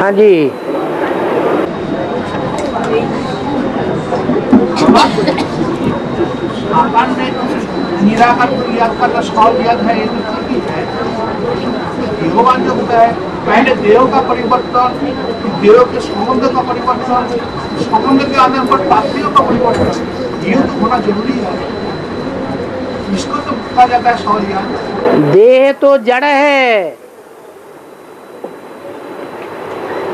हाँ जी। भगवान ने निराकार को याद करना सवाल दिया था, ये तो ठीक ही है। भगवान जो होता है पहले देव का परिवर्तन, देव के संबंध का परिवर्तन, संबंध के आधार पर पात्रियों का परिवर्तन, ये तो होना जरूरी है। इसको तो कहा जाता है सवाल याद। देह तो जड़ है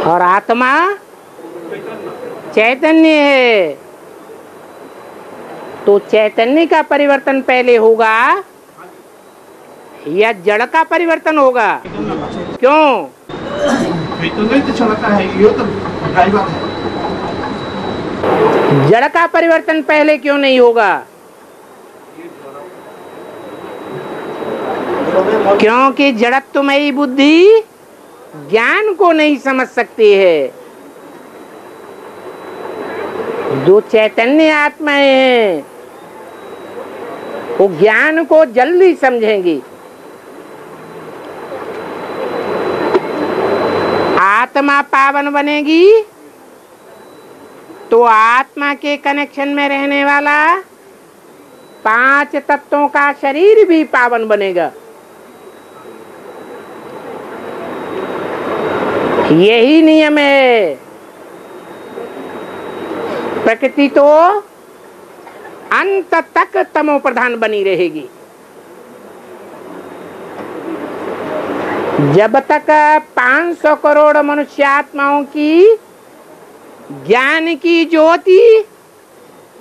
और आत्मा चैतन्य है, तो चैतन्य का परिवर्तन पहले होगा या जड़ का परिवर्तन होगा? क्यों? चैतन्य तो चलाता है, ये तो ड्राइवर है। जड़ का परिवर्तन पहले क्यों नहीं होगा? क्योंकि जड़त्वमयी बुद्धि ज्ञान को नहीं समझ सकती है। जो चैतन्य आत्माएं हैं वो ज्ञान को जल्दी समझेंगी। आत्मा पावन बनेगी तो आत्मा के कनेक्शन में रहने वाला 5 तत्वों का शरीर भी पावन बनेगा। यही नियम है। प्रकृति तो अंत तक तमो प्रधान बनी रहेगी। जब तक 500 करोड़ मनुष्य आत्माओं की ज्ञान की ज्योति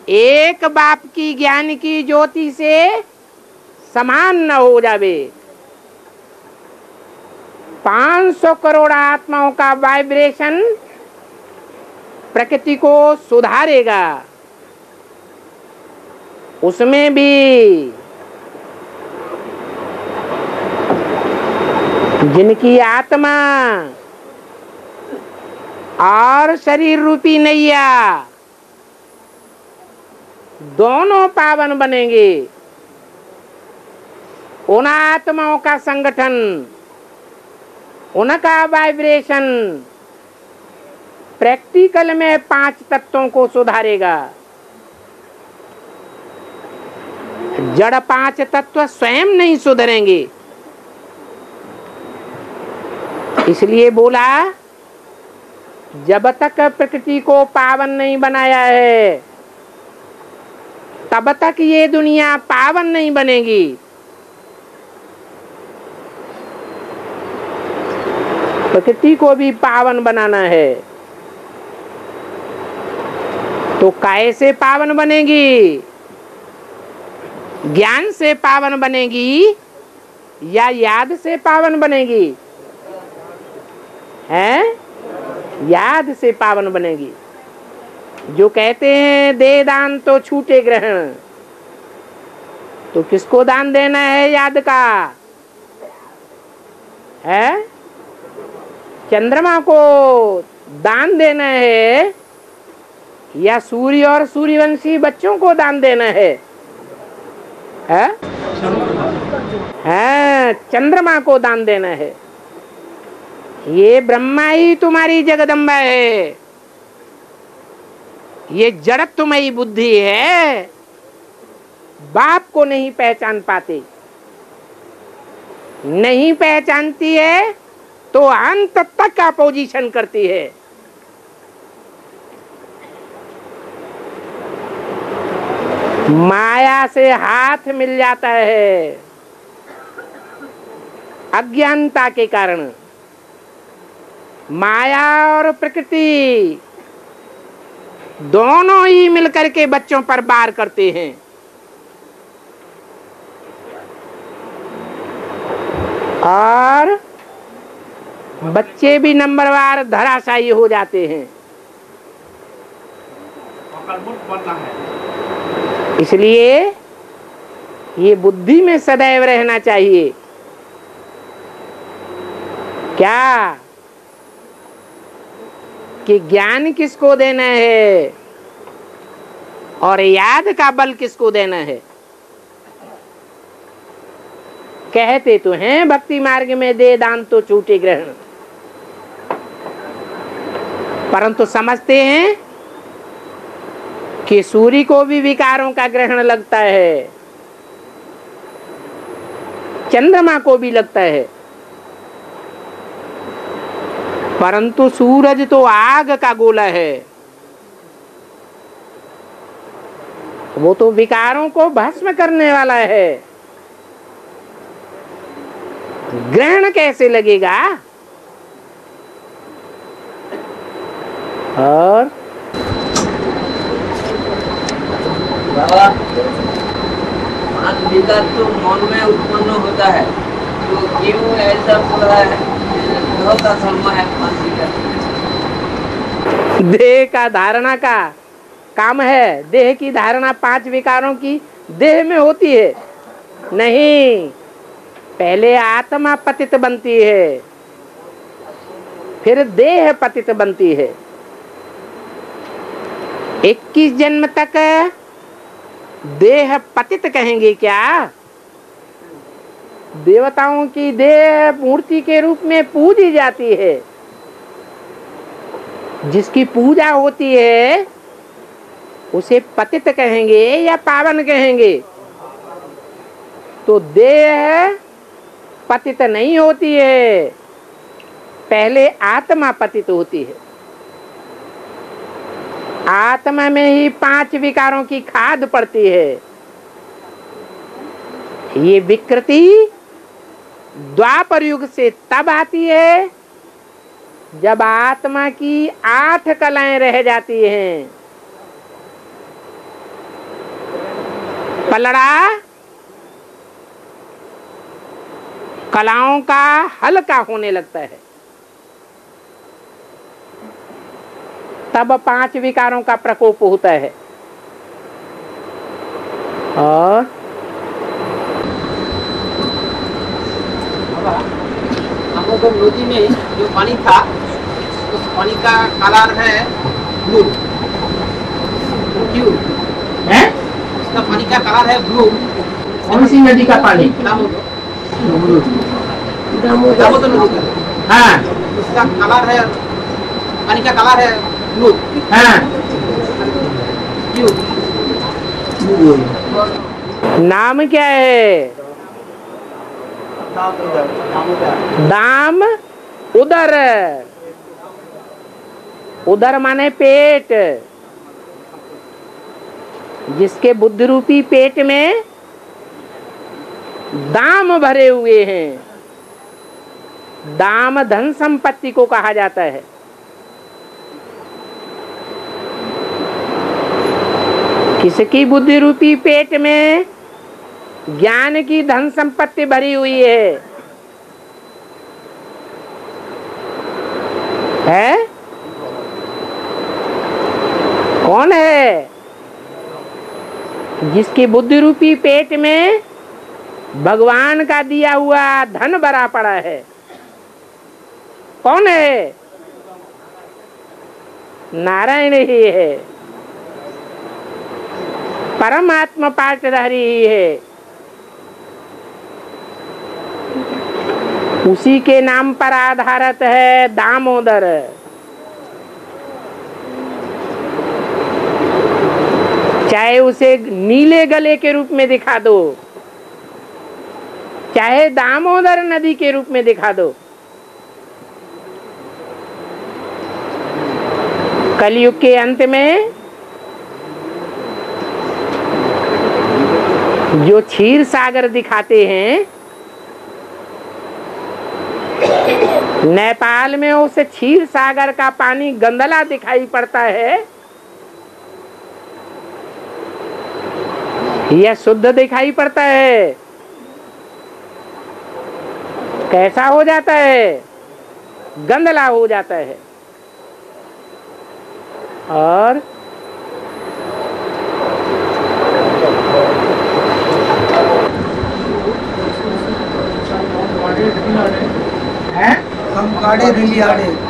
एक बाप की ज्ञान की ज्योति से समान न हो जावे, 500 करोड़ आत्माओं का वाइब्रेशन प्रकृति को सुधारेगा। उसमें भी जिनकी आत्मा और शरीर रूपी नैया दोनों पावन बनेंगे, उन आत्माओं का संगठन, उनका वाइब्रेशन प्रैक्टिकल में 5 तत्वों को सुधारेगा। जड़ 5 तत्व स्वयं नहीं सुधरेंगे। इसलिए बोला जब तक प्रकृति को पावन नहीं बनाया है तब तक ये दुनिया पावन नहीं बनेगी। प्रकृति को भी पावन बनाना है तो कैसे पावन बनेगी? ज्ञान से पावन बनेगी या याद से पावन बनेगी? हैं? याद से पावन बनेगी। जो कहते हैं दे दान तो छूटे ग्रहण, तो किसको दान देना है? याद का है? चंद्रमा को दान देना है या सूर्य और सूर्यवंशी बच्चों को दान देना है? चंद्रमा को दान देना है। ये ब्रह्मा ही तुम्हारी जगदम्बा है। ये जड़त्वमयी बुद्धि है, बाप को नहीं पहचान पाते। नहीं पहचानती है तो अंत तक अपोजिशन करती है। माया से हाथ मिल जाता है अज्ञानता के कारण। माया और प्रकृति दोनों ही मिलकर के बच्चों पर वार करते हैं। और बच्चे भी नंबरवार धराशायी हो जाते हैं। इसलिए ये बुद्धि में सदैव रहना चाहिए। क्या कि ज्ञान किसको देना है और याद का बल किसको देना है। कहते तो हैं भक्ति मार्ग में दे दान तो छूटे ग्रहण, परंतु समझते हैं कि सूर्य को भी विकारों का ग्रहण लगता है, चंद्रमा को भी लगता है, परंतु सूरज तो आग का गोला है, वो तो विकारों को भस्म करने वाला है। ग्रहण कैसे लगेगा? और बाबा, पांच विकार तो मन में उत्पन्न होता है, तो क्यों ऐसा बोला है? ग्रह का धर्म है पांच विकार। देह का धारणा का काम है। देह की धारणा पांच विकारों की देह में होती है नहीं, पहले आत्मा पतित बनती है, फिर देह पतित बनती है। 21 जन्म तक देह पतित कहेंगे क्या? देवताओं की देह मूर्ति के रूप में पूजी जाती है, जिसकी पूजा होती है उसे पतित कहेंगे या पावन कहेंगे। तो देह पतित नहीं होती है, पहले आत्मा पतित होती है। आत्मा में ही पांच विकारों की खाद पड़ती है। ये विकृति द्वापर युग से तब आती है जब आत्मा की 8 कलाएं रह जाती हैं। पलड़ा कलाओं का हल्का होने लगता है, तब 5 विकारों का प्रकोप होता है। और हम लोग नदी में जो पानी था, उस पानी का कलर है ब्लू। क्यों है? उसका पानी का कलर है ब्लू। कौन सी नदी का पानी? दामोदर नदी का। हाँ उसका कलर है, पानी का कलर है ब्लू। हाँ। क्यों? नाम क्या है? दाम उदर। उदर माने पेट। जिसके बुद्धि रूपी पेट में दाम भरे हुए हैं। दाम धन संपत्ति को कहा जाता है। किसकी बुद्धि रूपी पेट में ज्ञान की धन संपत्ति भरी हुई है? कौन है? जिसकी बुद्धि रूपी पेट में भगवान का दिया हुआ धन भरा पड़ा है। कौन है? नारायण ही है, परमात्मा पाठधारी ही है। उसी के नाम पर आधारित है दामोदर। चाहे उसे नीले गले के रूप में दिखा दो, चाहे दामोदर नदी के रूप में दिखा दो, कलयुग के अंत में जो क्षीर सागर दिखाते हैं, नेपाल में उस क्षीर सागर का पानी गंदला दिखाई पड़ता है या शुद्ध दिखाई पड़ता है? कैसा हो जाता है? गंदला हो जाता है। और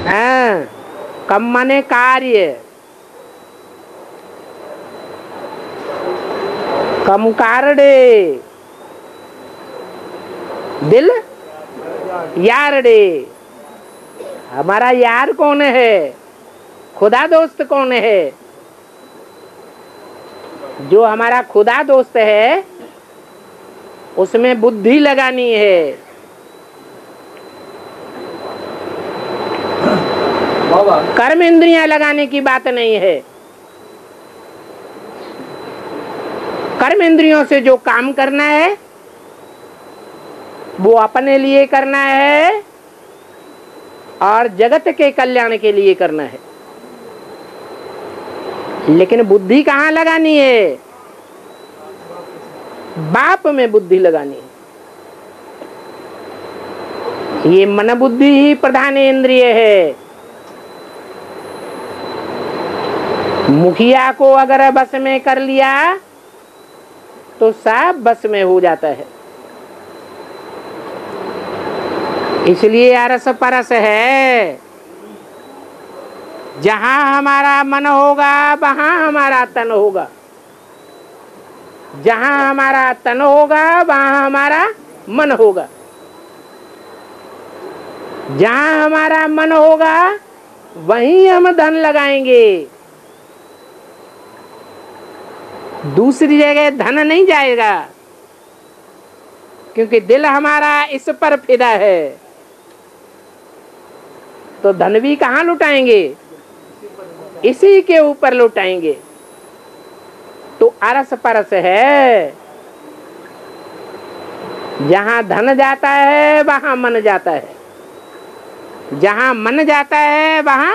हाँ, कम माने कार्य, कम कारडे, दिल यार डे। हमारा यार कौन है? खुदा दोस्त कौन है? जो हमारा खुदा दोस्त है उसमें बुद्धि लगानी है। कर्म इंद्रियां लगाने की बात नहीं है। कर्म इंद्रियों से जो काम करना है वो अपने लिए करना है और जगत के कल्याण के लिए करना है। लेकिन बुद्धि कहाँ लगानी है? बाप में बुद्धि लगानी है। ये मन बुद्धि ही प्रधान इंद्रिय है। मुखिया को अगर बस में कर लिया तो सब बस में हो जाता है। इसलिए अरस परस है। जहां हमारा मन होगा वहां हमारा तन होगा। जहां हमारा तन होगा वहां हमारा मन होगा। जहां हमारा मन होगा वहीं हम धन लगाएंगे। दूसरी जगह धन नहीं जाएगा, क्योंकि दिल हमारा इस पर फिदा है। तो धन भी कहाँ लुटाएंगे? इसी के ऊपर लुटाएंगे। तो अरस परस है। जहां धन जाता है वहां मन जाता है। जहां मन जाता है वहां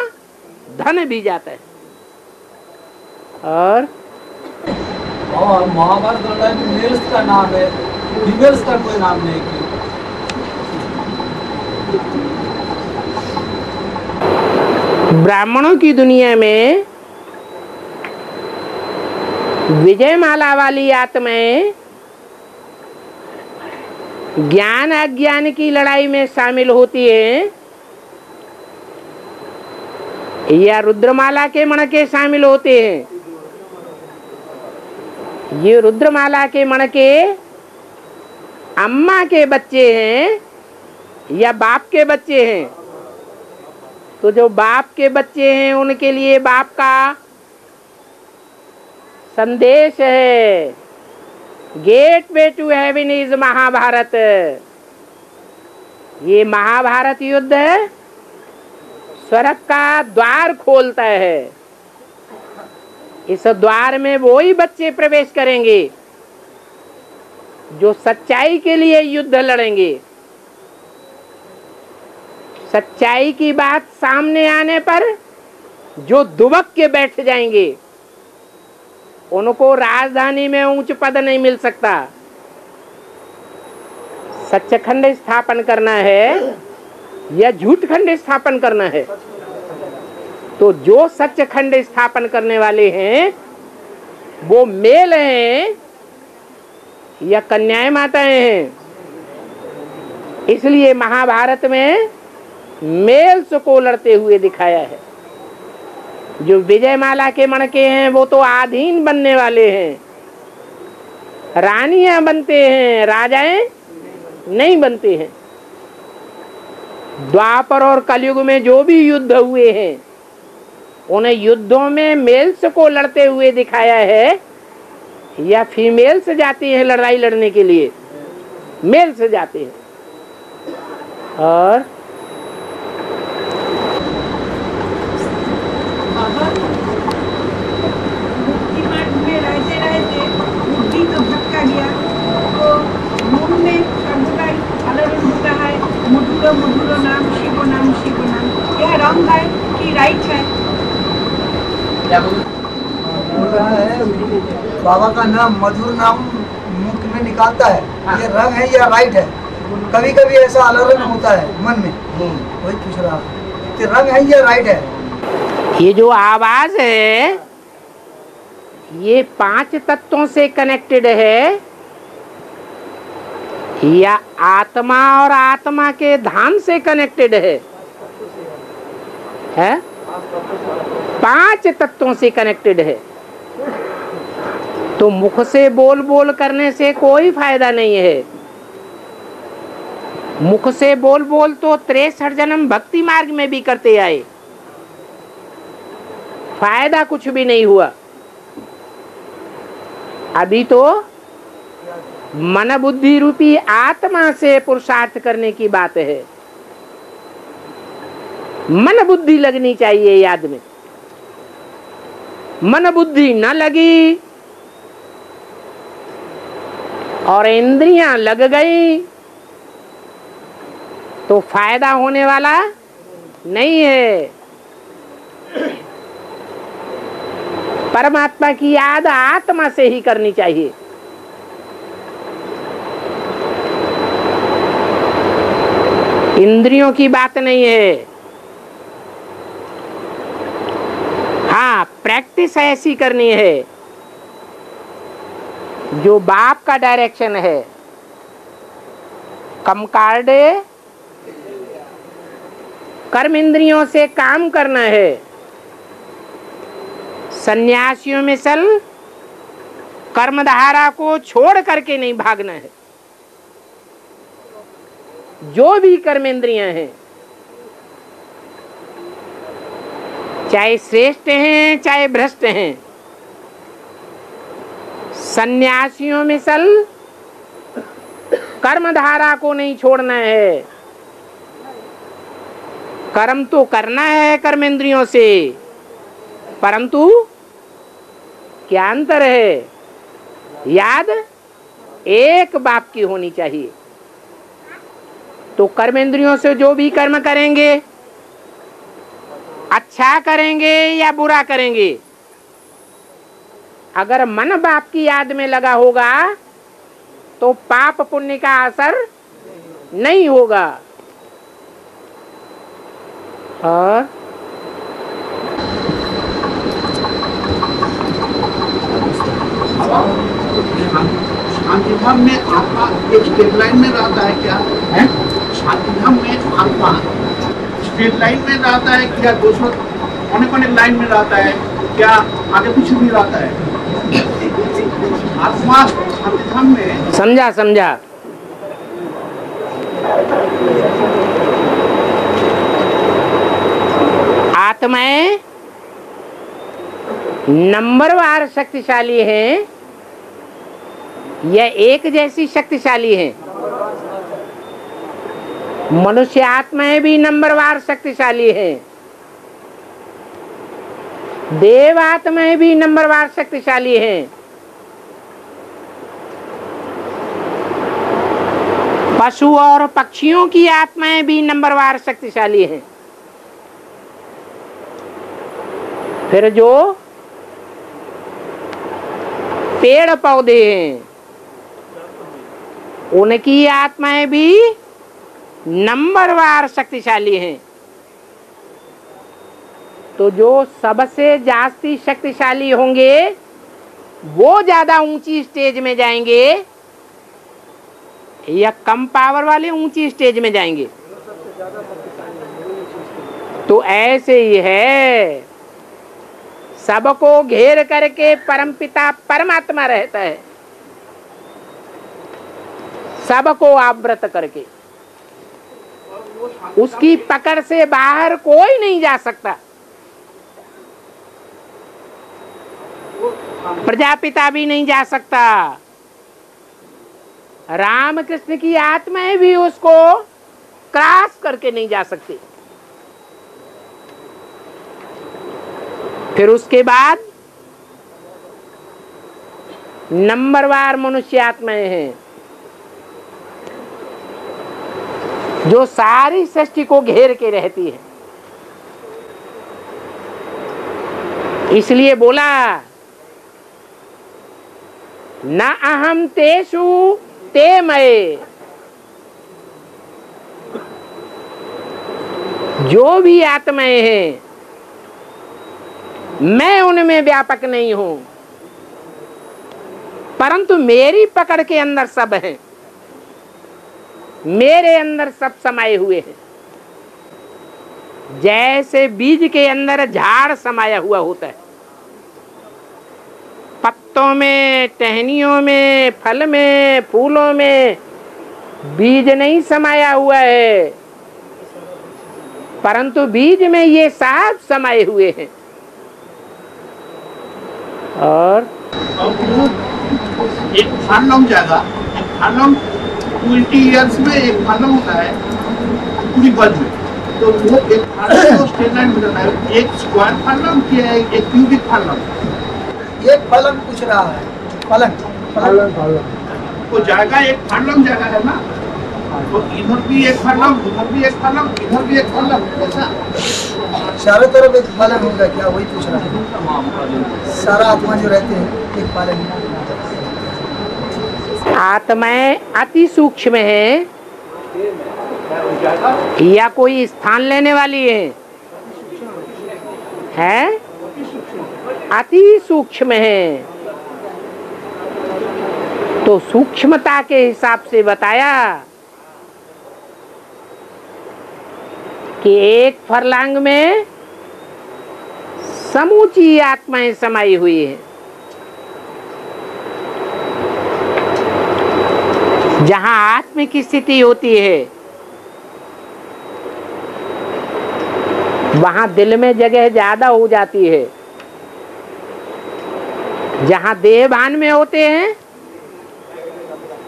धन भी जाता है। और महाभारत लड़ाई में मेल्स का नाम है, फीमेल्स का कोई नाम नहीं है। ब्राह्मणों की दुनिया में विजयमाला वाली आत्माएं ज्ञान अज्ञान की लड़ाई में शामिल होती हैं या रुद्रमाला के मणके शामिल होते हैं। ये रुद्रमाला के मणके अम्मा के बच्चे हैं या बाप के बच्चे हैं? तो जो बाप के बच्चे हैं उनके लिए बाप का संदेश है। Gateway to heaven is Mahabharata. ये महाभारत युद्ध स्वर्ग का द्वार खोलता है। इस द्वार में वो ही बच्चे प्रवेश करेंगे जो सच्चाई के लिए युद्ध लड़ेंगे। सच्चाई की बात सामने आने पर जो दुबक के बैठ जाएंगे उनको राजधानी में ऊंच पद नहीं मिल सकता। सच्चखंड स्थापन करना है या झूठ खंड स्थापन करना है? तो जो सच्चखंड स्थापन करने वाले हैं वो मेल हैं या कन्याएं माताएं हैं। इसलिए महाभारत में मेल्स को लड़ते हुए दिखाया है। जो विजयमाला के मणके हैं वो तो आधीन बनने वाले हैं, रानियां बनते हैं, राजाएं नहीं बनते हैं। द्वापर और कलयुग में जो भी युद्ध हुए हैं उन्हें युद्धों में मेल्स को लड़ते हुए दिखाया है या फीमेल्स जाती हैं लड़ाई लड़ने के लिए? मेल्स जाते हैं। और बुद्धि तो भटका गया, तो मन में सर्वदा आलोड़न होता है मधुरो मधुरो नाम शिव नाम शिव नाम। यह रंग है कि राइट है? बाबा का नाम मधुर नाम मुख में निकालता है। ये रंग है या राइट है? कभी कभी ऐसा आलोड़न होता है मन में, वही पूछ रहा कि रंग है या राइट है? ये जो आवाज है ये 5 तत्वों से कनेक्टेड है या आत्मा और आत्मा के धाम से कनेक्टेड है? 5 तत्वों से कनेक्टेड है। तो मुख से बोल बोल करने से कोई फायदा नहीं है। मुख से बोल बोल तो 63 जन्म भक्ति मार्ग में भी करते आए। फायदा कुछ भी नहीं हुआ। अभी तो मन बुद्धि रूपी आत्मा से पुरुषार्थ करने की बात है। मन बुद्धि लगनी चाहिए याद में। मन बुद्धि न लगी और इंद्रियां लग गई तो फायदा होने वाला नहीं है। परमात्मा की याद आत्मा से ही करनी चाहिए। इंद्रियों की बात नहीं है। हाँ, प्रैक्टिस ऐसी करनी है जो बाप का डायरेक्शन है। कम कार्डे कर्म इंद्रियों से काम करना है। सन्यासियों में सल कर्मधारा को छोड़ करके नहीं भागना है। जो भी कर्मेंद्रियां हैं, चाहे श्रेष्ठ हैं चाहे भ्रष्ट हैं, सन्यासियों में सल कर्मधारा को नहीं छोड़ना है। कर्म तो करना है कर्मेंद्रियों से, परंतु क्या अंतर है? याद एक बाप की होनी चाहिए। तो कर्मेंद्रियों से जो भी कर्म करेंगे, अच्छा करेंगे या बुरा करेंगे, अगर मन बाप की याद में लगा होगा तो पाप पुण्य का असर नहीं होगा। और शांतिधाम में आत्मा एक स्ट्रेट लाइन में रहता है क्या है? शांतिधाम में आत्मा स्ट्रेट लाइन में रहता है क्या? 200 कोने लाइन में रहता है क्या? आगे पीछे भी रहता है? आत्मा शांतिधाम में समझा। आत्माएं नंबरवार शक्तिशाली हैं या एक जैसी शक्तिशाली हैं? मनुष्य आत्माएं भी नंबरवार शक्तिशाली हैं। देव आत्माएं भी नंबरवार शक्तिशाली हैं। पशु और पक्षियों की आत्माएं भी नंबरवार शक्तिशाली हैं। फिर जो पेड़ पौधे हैं उनकी आत्माएं भी नंबरवार शक्तिशाली हैं। तो जो सबसे जास्ती शक्तिशाली होंगे वो ज्यादा ऊंची स्टेज में जाएंगे या कम पावर वाले ऊंची स्टेज में जाएंगे? तो ऐसे ही है, सबको घेर करके परमपिता परमात्मा रहता है, सबको आवृत करके। उसकी पकड़ से बाहर कोई नहीं जा सकता। प्रजापिता भी नहीं जा सकता। रामकृष्ण की आत्माएं भी उसको क्रॉस करके नहीं जा सकती। फिर उसके बाद नंबरवार मनुष्य आत्माएं हैं जो सारी सृष्टि को घेर के रहती है। इसलिए बोला न अहम तेषु ते मये। जो भी आत्माएं हैं मैं उनमें व्यापक नहीं हूं, परंतु मेरी पकड़ के अंदर सब हैं। मेरे अंदर सब समाये हुए हैं। जैसे बीज के अंदर झाड़ समाया हुआ होता है, पत्तों में, टहनियों में, फल में, फूलों में बीज नहीं समाया हुआ है, परंतु बीज में ये सब समाये हुए हैं। और एक फार्लम जाएगा, फार्लम 20 ईयर्स में एक फार्लम होता है पूरी गज में, तो वो एक फार्लम स्ट्रेट लाइन में जाता है। एक स्क्वायर फार्लम किया है, एक क्यूबिक फार्लम। एक फलन पूछ रहा है, फलन तो जाएगा एक फार्लम जाएगा है ना, तो इधर भी एक फार्लम, उधर भी एक फार्लम, इधर भी एक फार्लम, ऐसा चारों तरफ एक फलन होगा क्या, वही पूछ रहा है। सारा आत्मा जो रहते हैं एक फलन। आत्माएं अति सूक्ष्म है या कोई स्थान लेने वाली है? अति सूक्ष्म है। तो सूक्ष्मता के हिसाब से बताया कि एक फरलांग में समूची आत्माएं समाई हुई है। जहां आत्म की स्थिति होती है वहां दिल में जगह ज्यादा हो जाती है। जहां देहभान में होते हैं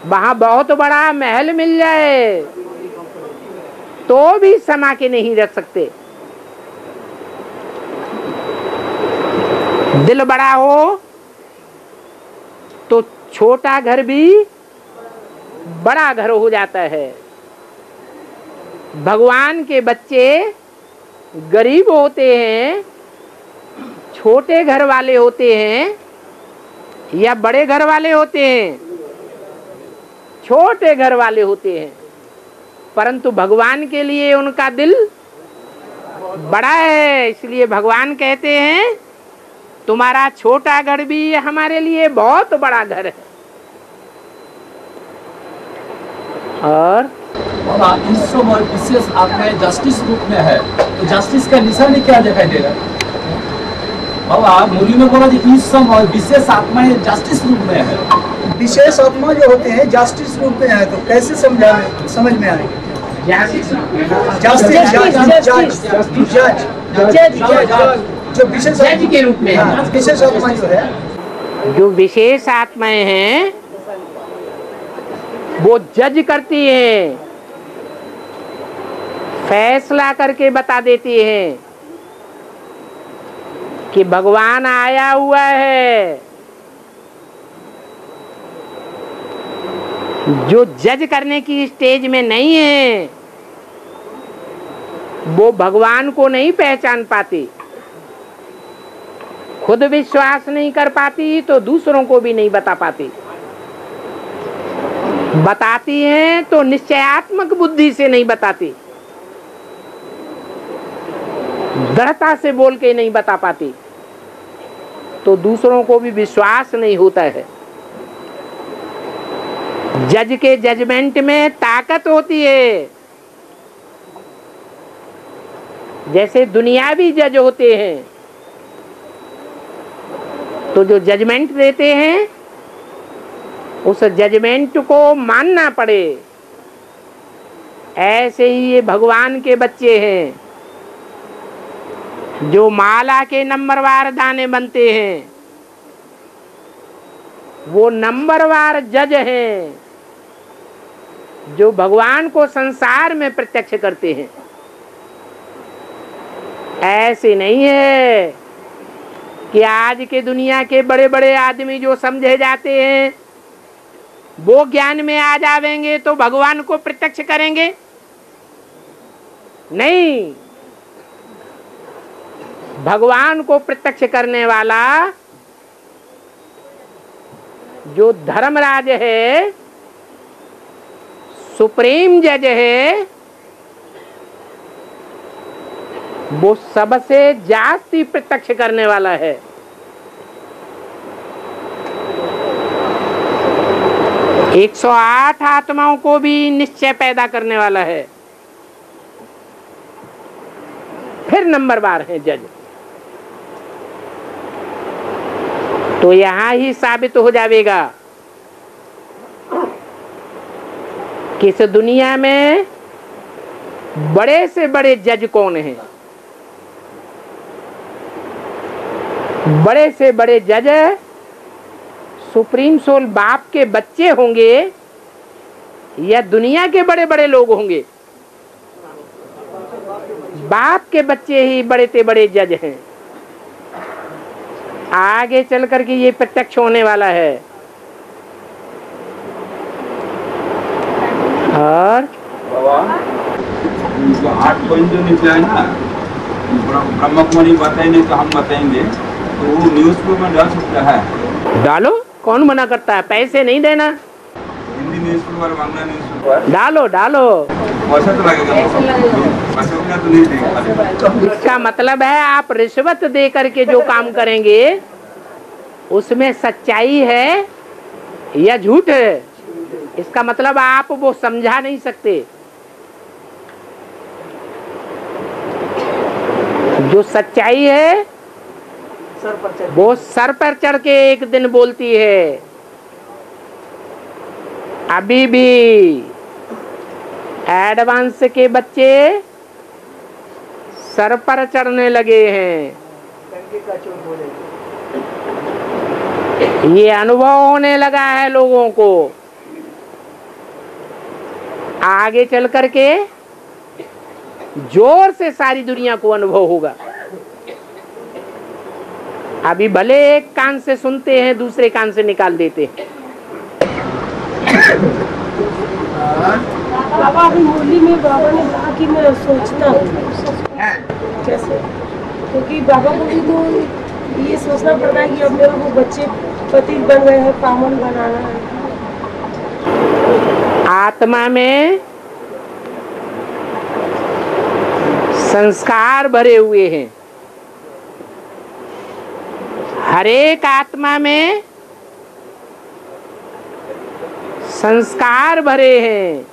वहां बहुत बड़ा महल मिल जाए तो भी समा के नहीं रख सकते। दिल बड़ा हो तो छोटा घर भी बड़ा घर हो जाता है। भगवान के बच्चे गरीब होते हैं, छोटे घर वाले होते हैं या बड़े घर वाले होते हैं? छोटे घर वाले होते हैं, परंतु भगवान के लिए उनका दिल बड़ा है। इसलिए भगवान कहते हैं तुम्हारा छोटा घर भी हमारे लिए बहुत बड़ा घर है। और इस समय विशेष आत्माएं जस्टिस रूप में है, तो जस्टिस का निशान क्या दिखाई दे रहा है? बाबा मुरली में बोला कि इस समय विशेष आत्माएं जस्टिस रूप में है। विशेष आत्मा जो होते हैं जस्टिस रूप में है, तो कैसे समझ में आएगा? जो विशेष जज के रूप में है। विशेष आत्मा जो है, जो विशेष आत्माएं हैं वो जज करती हैं, फैसला करके बता देती हैं कि भगवान आया हुआ है। जो जज करने की स्टेज में नहीं है वो भगवान को नहीं पहचान पाती, खुद विश्वास नहीं कर पाती तो दूसरों को भी नहीं बता पाती। बताती हैं तो निश्चयात्मक बुद्धि से नहीं बताती, दृढ़ता से बोल के नहीं बता पाती, तो दूसरों को भी विश्वास नहीं होता है। जज के जजमेंट में ताकत होती है। जैसे दुनियावी जज होते हैं तो जो जजमेंट देते हैं उस जजमेंट को मानना पड़े, ऐसे ही ये भगवान के बच्चे हैं जो माला के नंबरवार दाने बनते हैं, वो नंबरवार जज हैं जो भगवान को संसार में प्रत्यक्ष करते हैं। ऐसे नहीं है कि आज के दुनिया के बड़े बड़े आदमी जो समझे जाते हैं वो ज्ञान में आ जाएंगे तो भगवान को प्रत्यक्ष करेंगे। नहीं, भगवान को प्रत्यक्ष करने वाला जो धर्मराज है, सुप्रीम जज है, वो सबसे जास्ती प्रत्यक्ष करने वाला है। एक 108 आत्माओं को भी निश्चय पैदा करने वाला है। फिर नंबरवार है जज। तो यहां ही साबित हो जाएगा कि इस दुनिया में बड़े से बड़े जज कौन हैं। बड़े से बड़े जज सुप्रीम सोल बाप के बच्चे होंगे या दुनिया के बड़े बड़े लोग होंगे? बाप के बच्चे ही बड़े से बड़े जज हैं। आगे चल करके ये प्रत्यक्ष होने वाला है। और जो 8 पॉइंट जो निकला है ना, ब्रह्म कुमारी बताएंगे तो हम बताएंगे, तो वो न्यूज पेपर में डाल सकता है? डालो, कौन मना करता है? पैसे नहीं देना। Hindi news paper, Bangla news paper डालो डालो। पैसा तो लगेगा, पैसा बिना तो नहीं देगा। इसका मतलब है आप रिश्वत दे करके जो काम करेंगे उसमें सच्चाई है या झूठ है, इसका मतलब आप वो समझा नहीं सकते। जो सच्चाई है वो सर पर चढ़ के एक दिन बोलती है। अभी भी एडवांस के बच्चे सर पर चढ़ने लगे हैं। ये अनुभव होने लगा है लोगों को। आगे चल करके जोर से सारी दुनिया को अनुभव होगा। अभी भले एक कान से सुनते हैं, दूसरे कान से निकाल देते हैं। बाबा अभी मुरली में बाबा ने कहा कि मैं सोचता हूँ कैसे, क्योंकि बाबा को भी तो ये सोचना पड़ता है कि अब मेरे को बच्चे पति बन गए हैं, पावन बनाना है। आत्मा में संस्कार भरे हुए हैं। हर एक आत्मा में संस्कार भरे हैं।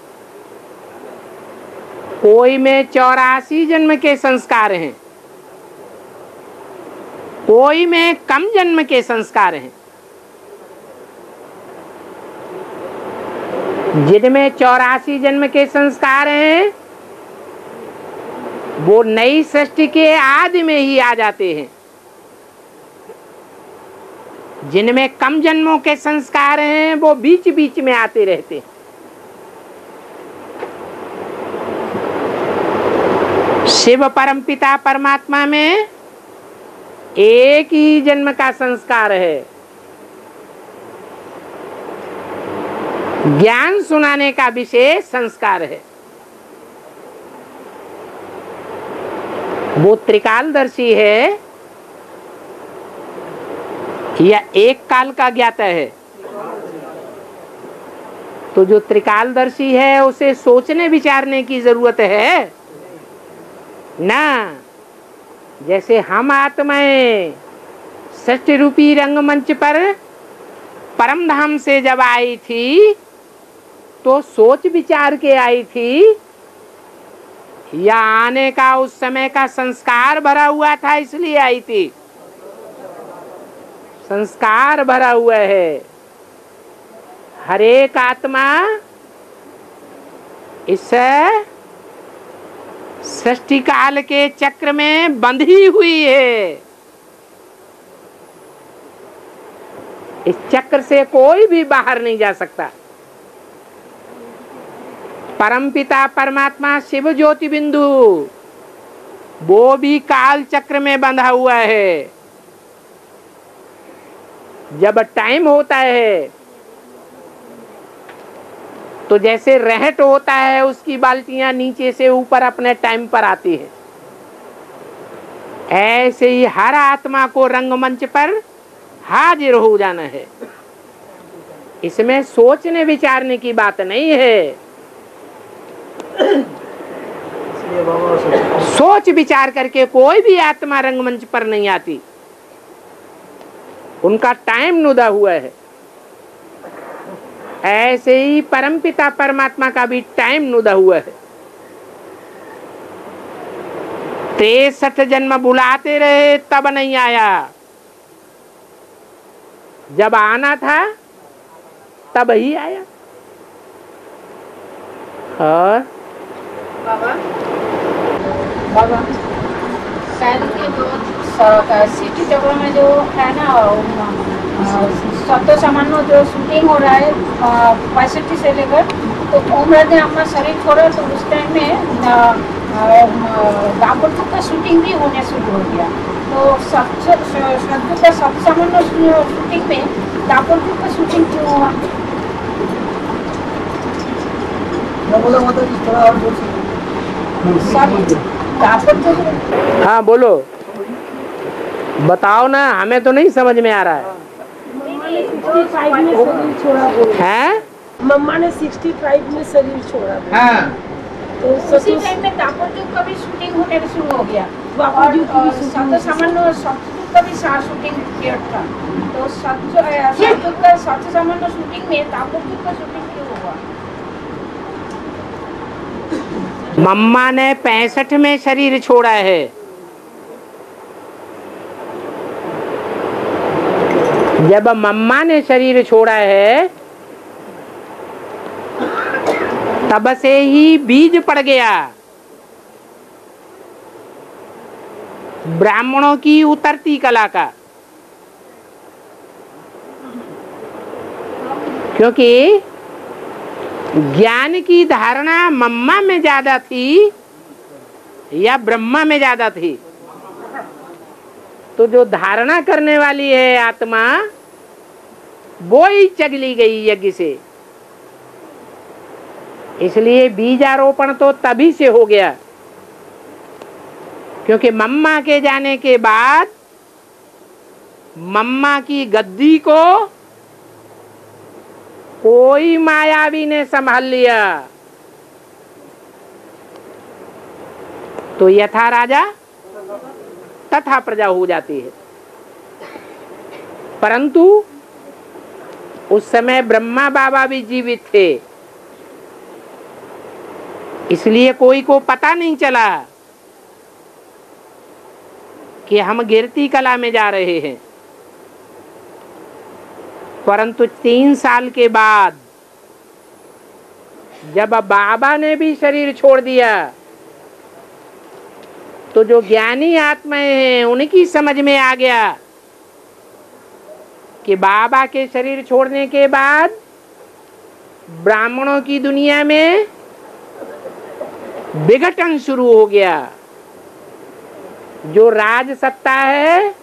कोई में 84 जन्म के संस्कार हैं, कोई में कम जन्म के संस्कार हैं। जिनमें 84 जन्म के संस्कार हैं वो नई सृष्टि के आदि में ही आ जाते हैं। जिनमें कम जन्मों के संस्कार हैं वो बीच बीच में आते रहते हैं। शिव परमपिता परमात्मा में एक ही जन्म का संस्कार है। ज्ञान सुनाने का विशेष संस्कार है। वो त्रिकालदर्शी है या एक काल का ज्ञाता है? तो जो त्रिकालदर्शी है उसे सोचने विचारने की जरूरत है ना। जैसे हम आत्माएं सृष्टि रूपी रंगमंच पर परम धाम से जब आई थी तो सोच विचार के आई थी या आने का उस समय का संस्कार भरा हुआ था इसलिए आई थी? संस्कार भरा हुआ है। हर एक आत्मा इस सृष्टि काल के चक्र में बंधी हुई है। इस चक्र से कोई भी बाहर नहीं जा सकता। परमपिता परमात्मा शिव ज्योति बिंदु वो भी काल चक्र में बंधा हुआ है। जब टाइम होता है तो जैसे रहट होता है उसकी बाल्टियां नीचे से ऊपर अपने टाइम पर आती है, ऐसे ही हर आत्मा को रंगमंच पर हाजिर हो जाना है। इसमें सोचने विचारने की बात नहीं है। सोच विचार करके कोई भी आत्मा रंगमंच पर नहीं आती। उनका टाइम नुदा हुआ है। ऐसे ही परमपिता परमात्मा का भी टाइम नुदा हुआ है। 63 जन्म बुलाते रहे तब नहीं आया। जब आना था तब ही आया। और बाबा शहर के जो सिटी जगह में जो है ना सत्तो सामान्य जो शूटिंग हो रहा है 65 से लेकर, तो उम्र ने अपना शरीर छोड़ा तो उस टाइम में दापुर का शूटिंग भी होने शुरू हो गया। तो सत्तो का सामान्य शूटिंग में दापुर का शूटिंग क्यों हुआ? बोला मतलब इस तरह और जोर से हाँ बोलो, बताओ ना, हमें तो नहीं समझ में आ रहा है। हैं? मम्मा ने 65 में शरीर छोड़ा था। हाँ तो उसी टाइम में दापुर का भी शूटिंग होने शुरू हो गया। और सत्तो सामान्य का भी शूटिंग पीरियड था। तो सत्तो सामान्य शूटिंग में दापुर का शूटिंग क्यों हुआ? मम्मा ने 65 में शरीर छोड़ा है। जब मम्मा ने शरीर छोड़ा है तब से ही बीज पड़ गया ब्राह्मणों की उतरती कला का, क्योंकि ज्ञान की धारणा मम्मा में ज्यादा थी या ब्रह्मा में ज्यादा थी? तो जो धारणा करने वाली है आत्मा वो ही चगली गई यज्ञ से। इसलिए बीजारोपण तो तभी से हो गया क्योंकि मम्मा के जाने के बाद मम्मा की गद्दी को कोई मायावी ने संभाल लिया। तो यथा राजा तथा प्रजा हो जाती है। परंतु उस समय ब्रह्मा बाबा भी जीवित थे, इसलिए कोई को पता नहीं चला कि हम गिरती कला में जा रहे हैं। परंतु 3 साल के बाद जब बाबा ने भी शरीर छोड़ दिया तो जो ज्ञानी आत्माएं हैं उनकी समझ में आ गया कि बाबा के शरीर छोड़ने के बाद ब्राह्मणों की दुनिया में विघटन शुरू हो गया। जो राज सत्ता है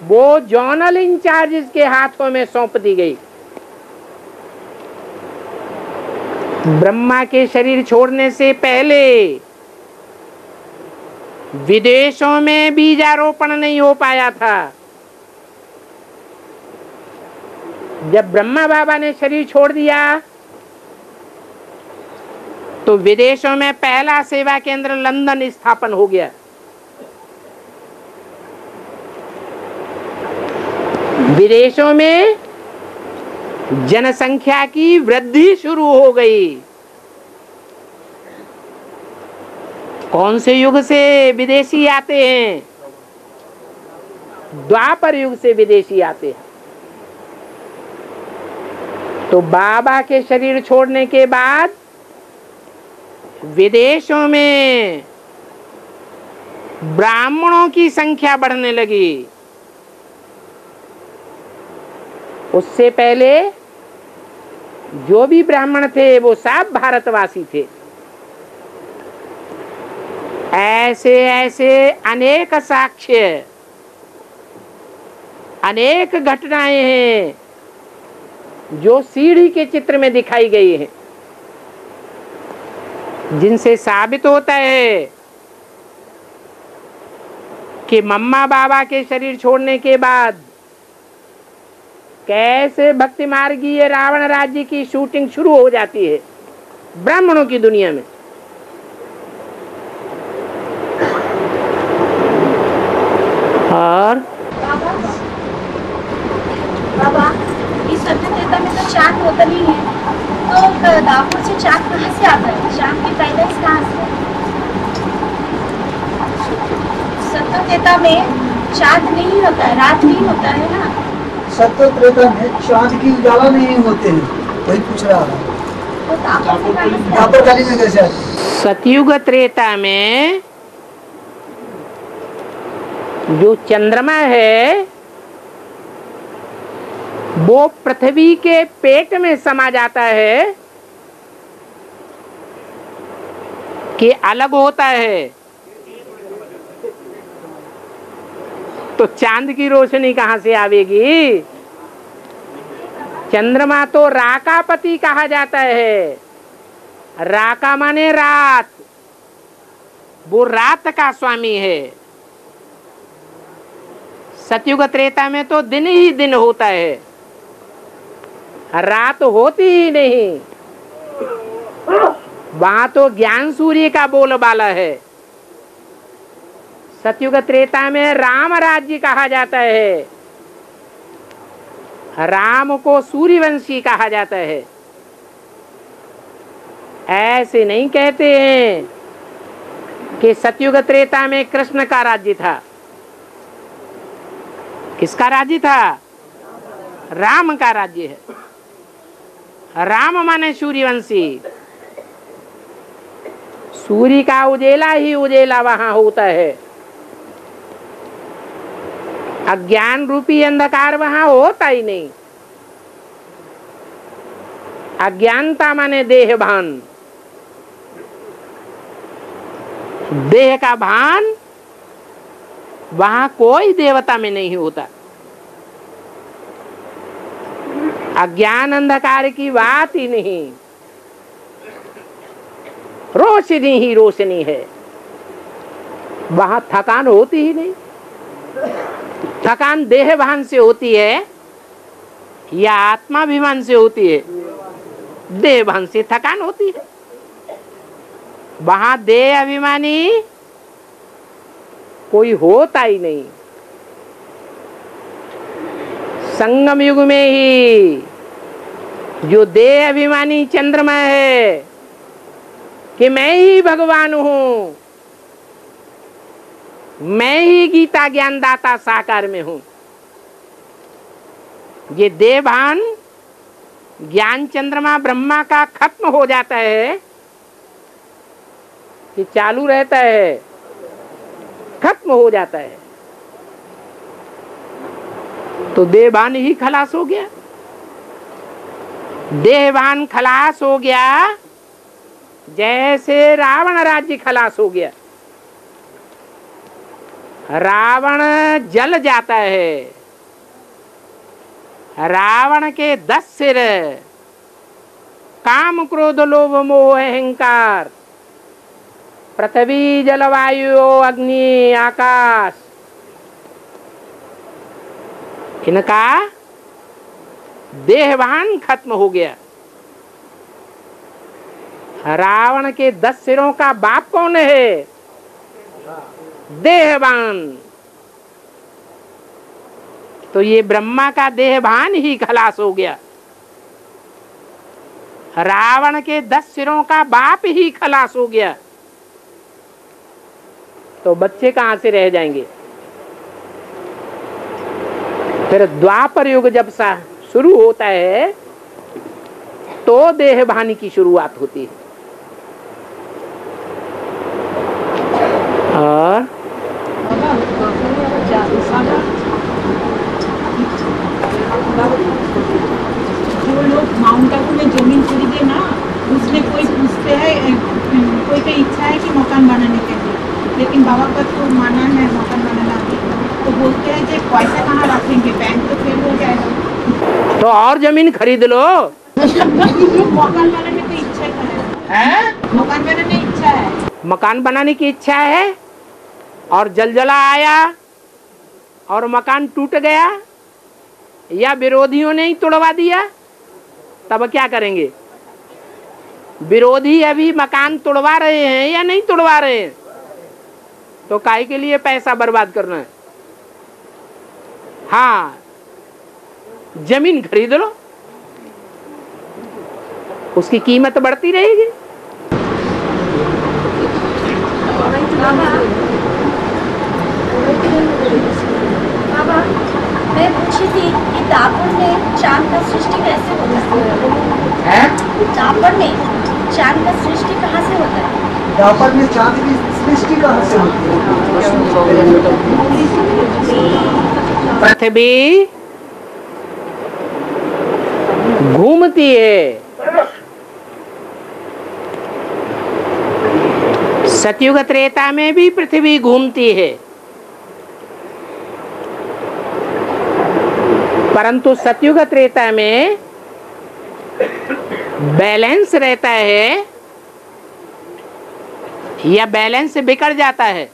वो जोनल इंचार्ज के हाथों में सौंप दी गई। ब्रह्मा के शरीर छोड़ने से पहले विदेशों में बीजारोपण नहीं हो पाया था। जब ब्रह्मा बाबा ने शरीर छोड़ दिया तो विदेशों में पहला सेवा केंद्र लंदन स्थापन हो गया। विदेशों में जनसंख्या की वृद्धि शुरू हो गई। कौन से युग से विदेशी आते हैं? द्वापर युग से विदेशी आते हैं। तो बाबा के शरीर छोड़ने के बाद विदेशों में ब्राह्मणों की संख्या बढ़ने लगी। उससे पहले जो भी ब्राह्मण थे वो सब भारतवासी थे। ऐसे ऐसे अनेक साक्ष्य, अनेक घटनाएं हैं जो सीढ़ी के चित्र में दिखाई गई है, जिनसे साबित होता है कि मम्मा बाबा के शरीर छोड़ने के बाद कैसे भक्ति मार्गीय रावण राज्य की शूटिंग शुरू हो जाती है ब्राह्मणों की दुनिया में। और बाबा इस सभ्यता में तो चांद होता नहीं है, तो दापुर से चांद कहाँ से आता है? चांद की पैदाइश कहाँ से? सत्यता में चांद नहीं होता है, रात नहीं होता है ना। सत्य त्रेता में चांद की उजाला नहीं होते हैं, वही पूछ रहा है। तो दापर काली में कैसे आते? सतयुग त्रेता में जो चंद्रमा है वो पृथ्वी के पेट में समा जाता है कि अलग होता है। तो चांद की रोशनी कहां से आवेगी? चंद्रमा तो राकापति कहा जाता है। राका माने रात, वो रात का स्वामी है। सतयुग त्रेता में तो दिन ही दिन होता है, रात होती ही नहीं। वहां तो ज्ञान सूर्य का बोलबाला है। सतयुग त्रेता में राम राज्य कहा जाता है। राम को सूर्यवंशी कहा जाता है। ऐसे नहीं कहते हैं कि सतयुग त्रेता में कृष्ण का राज्य था। किसका राज्य था? राम का राज्य है। राम माने सूर्यवंशी। सूर्य का उजेला ही उजेला वहां होता है। अज्ञान रूपी अंधकार वहां होता ही नहीं। अज्ञानता माने देह भान। देह का भान वहां कोई देवता में नहीं होता। अज्ञान अंधकार की बात ही नहीं। रोशनी ही रोशनी है। वहां थकान होती ही नहीं। थकान देह भान से होती है या आत्माभिमान से होती है? देह भान से थकान होती है। वहां देह अभिमानी कोई होता ही नहीं। संगम युग में ही जो देह अभिमानी चंद्रमा है कि मैं ही भगवान हूं, मैं ही गीता ज्ञानदाता साकार में हूं, ये देवभान ज्ञान चंद्रमा ब्रह्मा का खत्म हो जाता है कि चालू रहता है? खत्म हो जाता है। तो देवभान ही खलास हो गया। देवभान खलास हो गया जैसे रावण राज्य खलास हो गया। रावण जल जाता है। रावण के 10 सिर, काम क्रोध लोभ मोह अहंकार, पृथ्वी जलवायु अग्नि आकाश, इनका देहभान खत्म हो गया। रावण के 10 सिरों का बाप कौन है? देहभान। तो ये ब्रह्मा का देहभान ही खलास हो गया। रावण के 10 सिरों का बाप ही खलास हो गया। तो बच्चे कहां से रह जाएंगे? फिर द्वापर युग जब सा शुरू होता है तो देहभान की शुरुआत होती है। और जो लोग माउंट आबू में जमीन खरीदे ना, उसमें कोई पूछते हैं, कोई की इच्छा है कि मकान बनाने के लिए, लेकिन बाबा का तो माना है मकान बनाना, तो बोलते हैं कि पैसा कहाँ रखेंगे, बैंक तो फेल हो जाएगा, तो और जमीन खरीद लो। मकान बनाने की इच्छा है। मकान बनाने की इच्छा है। मकान बनाने की इच्छा है और जलजला आया और मकान टूट गया या विरोधियों ने ही तोड़वा दिया, तब क्या करेंगे? विरोधी अभी मकान तोड़वा रहे हैं या नहीं तोड़वा रहे हैं? तो काहे के लिए पैसा बर्बाद करना है? हाँ, जमीन खरीद लो, उसकी कीमत बढ़ती रहेगी। बाबा, मैं पूछी थी कि दापर में चांद का सृष्टि कैसे होता है? दापर में चांद का सृष्टि कहाँ से होता है? दापर में चांद की सृष्टि कहाँ से होती है? पृथ्वी घूमती है। सतयुग त्रेता में भी पृथ्वी घूमती है, परंतु सतयुग त्रेता में बैलेंस रहता है या बैलेंस बिगड़ जाता है।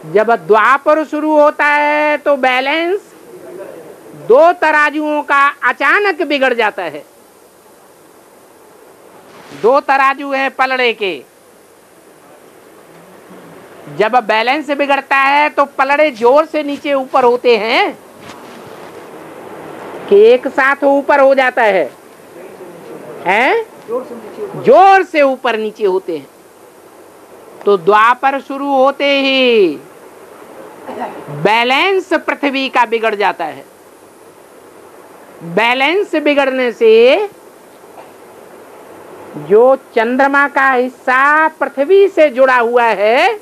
जब द्वापर शुरू होता है तो बैलेंस दो तराजुओं का अचानक बिगड़ जाता है। दो तराजू है पलड़े के, जब बैलेंस बिगड़ता है तो पलड़े जोर से नीचे ऊपर होते हैं कि एक साथ ऊपर हो जाता है, जोर से ऊपर नीचे होते हैं। तो द्वापर शुरू होते ही बैलेंस पृथ्वी का बिगड़ जाता है। बैलेंस बिगड़ने से जो चंद्रमा का हिस्सा पृथ्वी से जुड़ा हुआ है,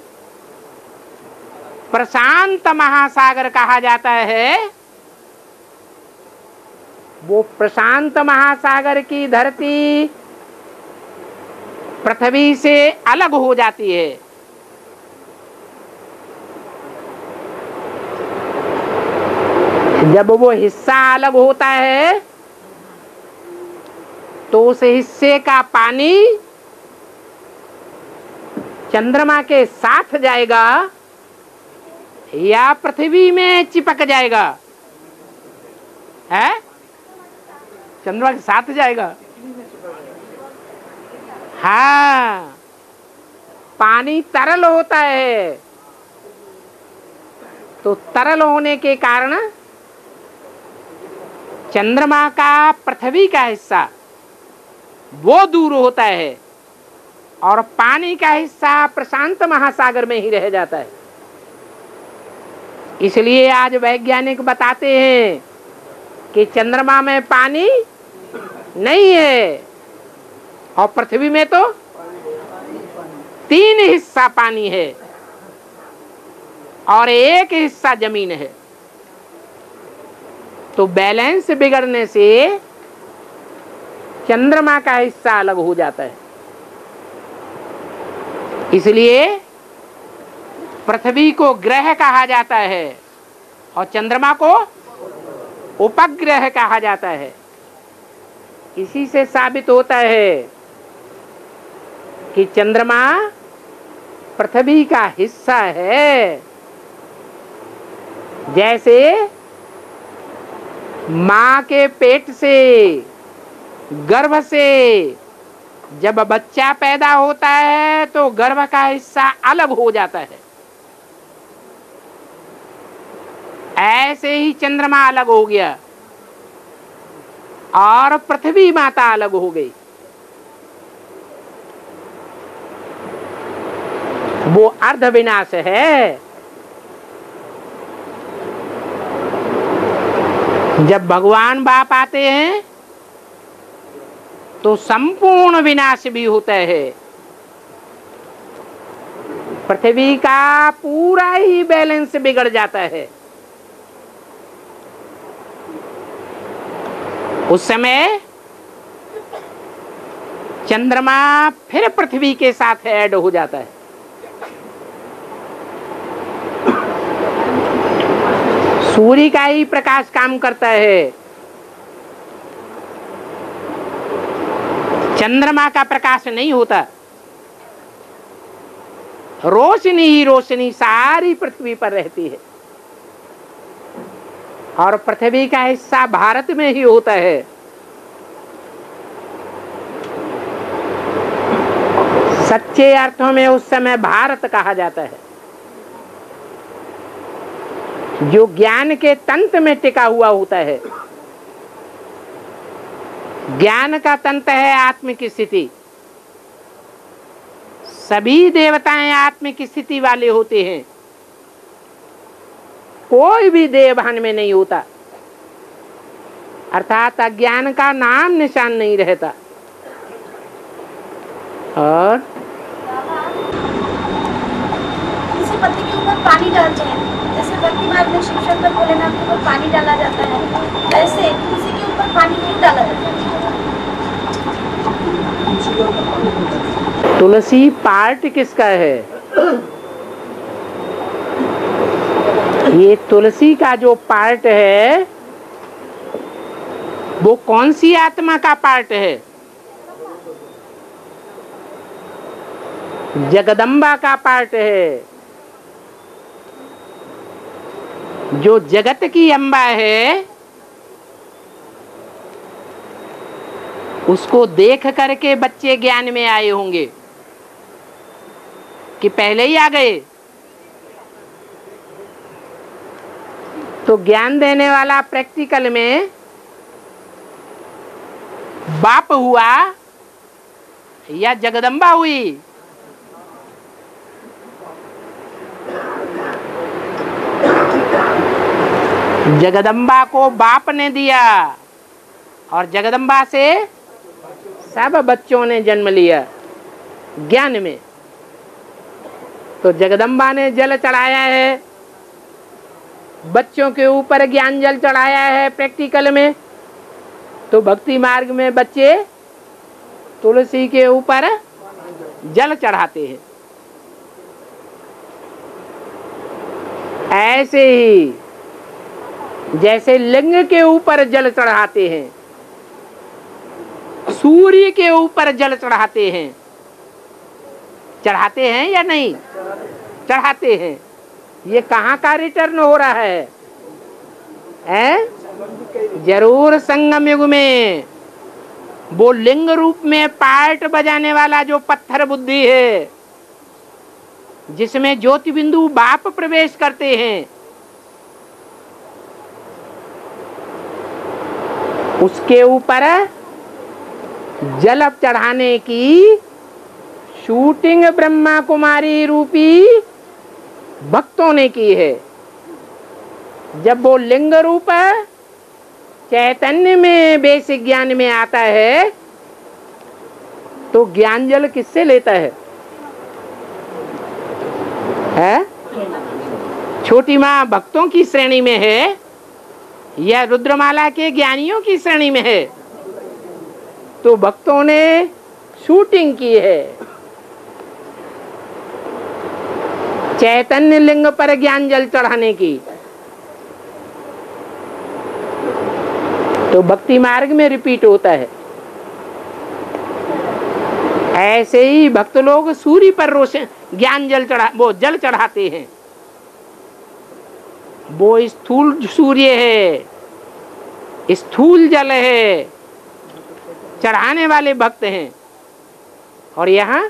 प्रशांत महासागर कहा जाता है, वो प्रशांत महासागर की धरती पृथ्वी से अलग हो जाती है। जब वो हिस्सा अलग होता है तो उस हिस्से का पानी चंद्रमा के साथ जाएगा या पृथ्वी में चिपक जाएगा? है चंद्रमा के साथ जाएगा। हाँ, पानी तरल होता है, तो तरल होने के कारण चंद्रमा का पृथ्वी का हिस्सा वो दूर होता है और पानी का हिस्सा प्रशांत महासागर में ही रह जाता है। इसलिए आज वैज्ञानिक बताते हैं कि चंद्रमा में पानी नहीं है और पृथ्वी में तो 3 हिस्सा पानी है और 1 हिस्सा जमीन है। तो बैलेंस बिगड़ने से चंद्रमा का हिस्सा अलग हो जाता है। इसलिए पृथ्वी को ग्रह कहा जाता है और चंद्रमा को उपग्रह कहा जाता है। इसी से साबित होता है कि चंद्रमा पृथ्वी का हिस्सा है। जैसे मां के पेट से, गर्भ से जब बच्चा पैदा होता है तो गर्भ का हिस्सा अलग हो जाता है, ऐसे ही चंद्रमा अलग हो गया और पृथ्वी माता अलग हो गई। वो अर्ध विनाश है। जब भगवान बाप आते हैं तो संपूर्ण विनाश भी होता है। पृथ्वी का पूरा ही बैलेंस बिगड़ जाता है। उस समय चंद्रमा फिर पृथ्वी के साथ ऐड हो जाता है। सूर्य का ही प्रकाश काम करता है, चंद्रमा का प्रकाश नहीं होता। रोशनी ही रोशनी सारी पृथ्वी पर रहती है और पृथ्वी का हिस्सा भारत में ही होता है। सच्चे अर्थों में उस समय भारत कहा जाता है, जो ज्ञान के तंत्र में टिका हुआ होता है। ज्ञान का तंत्र है आत्मिक स्थिति। सभी देवताएं आत्मिक स्थिति वाले होते हैं, कोई भी देवभान में नहीं होता, अर्थात अज्ञान का नाम निशान नहीं रहता। और किसी पत्ते के ऊपर पानी डालते हैं, जैसे व्यक्ति में शिव शंकर भोलेनाथ के ऊपर पानी डाला जाता है, वैसे किसी के ऊपर पानी नहीं डाला जाता। तुलसी पार्ट किसका है? ये तुलसी का जो पार्ट है वो कौन सी आत्मा का पार्ट है? जगदम्बा का पार्ट है। जो जगत की अम्बा है उसको देख करके बच्चे ज्ञान में आए होंगे कि पहले ही आ गए। तो ज्ञान देने वाला प्रैक्टिकल में बाप हुआ या जगदम्बा हुई? जगदम्बा को बाप ने दिया और जगदम्बा से सब बच्चों ने जन्म लिया ज्ञान में। तो जगदम्बा ने जल चढ़ाया है, बच्चों के ऊपर ज्ञान जल चढ़ाया है प्रैक्टिकल में। तो भक्ति मार्ग में बच्चे तुलसी के ऊपर जल चढ़ाते हैं। ऐसे ही जैसे लिंग के ऊपर जल चढ़ाते हैं, सूर्य के ऊपर जल चढ़ाते हैं। चढ़ाते हैं या नहीं? चढ़ाते हैं। ये कहाँ का रिटर्न हो रहा है? जरूर संगम युग में वो लिंग रूप में पार्ट बजाने वाला जो पत्थर बुद्धि है, जिसमें ज्योति बिंदु बाप प्रवेश करते हैं, उसके ऊपर जल चढ़ाने की शूटिंग ब्रह्मा कुमारी रूपी भक्तों ने की है। जब वो लिंग रूप चैतन्य में बेसिक ज्ञान में आता है तो ज्ञान जल किससे लेता है? छोटी माँ भक्तों की श्रेणी में है या रुद्रमाला के ज्ञानियों की श्रेणी में है? तो भक्तों ने शूटिंग की है चैतन्य लिंग पर ज्ञान जल चढ़ाने की। तो भक्ति मार्ग में रिपीट होता है। ऐसे ही भक्त लोग सूर्य पर रोशन ज्ञान जल वो जल चढ़ाते हैं। वो स्थूल सूर्य है, स्थूल जल है, चढ़ाने वाले भक्त हैं। और यहाँ